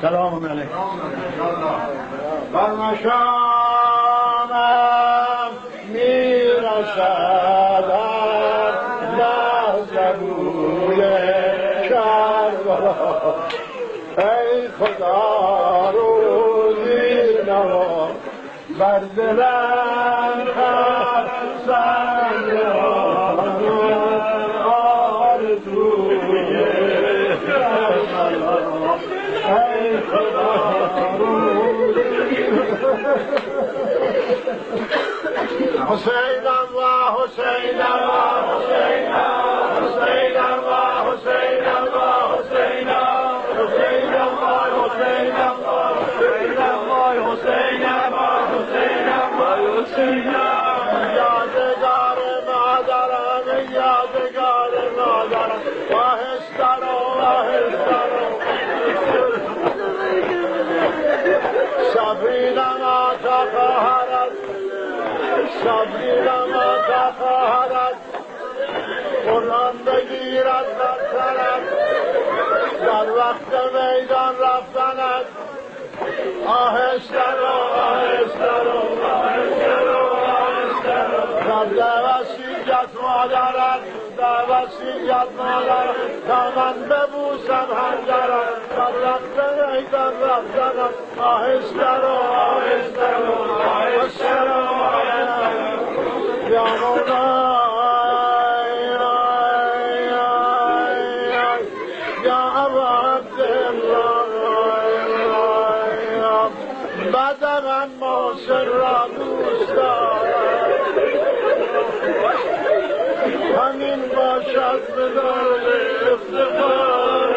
سلام علیکم. برمشانم میرسدم لحظبوی کربلا ای خدا روزی نوا بر دلم سنگ آرزوی کربلا ای خدا حسینم و حسینم و حسینم حسینم و حسینم و حسینم حسینم و حسینم و حسینم و حسینم و حسینم و حسینم یادگار مادرم یادگار مادرم واهستر و واهستر صبرینم تا خواهرت صبرینم تا خواهرت قرآن بگیرد در سرت در وقت میدان رفتنت آهستر و آهستر و آهستر و آهستر در وسیعت مادرت در وسیعت مادرت تا من ببوسم هنجرت در وقت میدان رفتنت آهستر و آهستر و آهستر و آهستر یا مولاي یا ابا عبدالله بعد من محسن را دوست دارم همین باشد بدون افتخار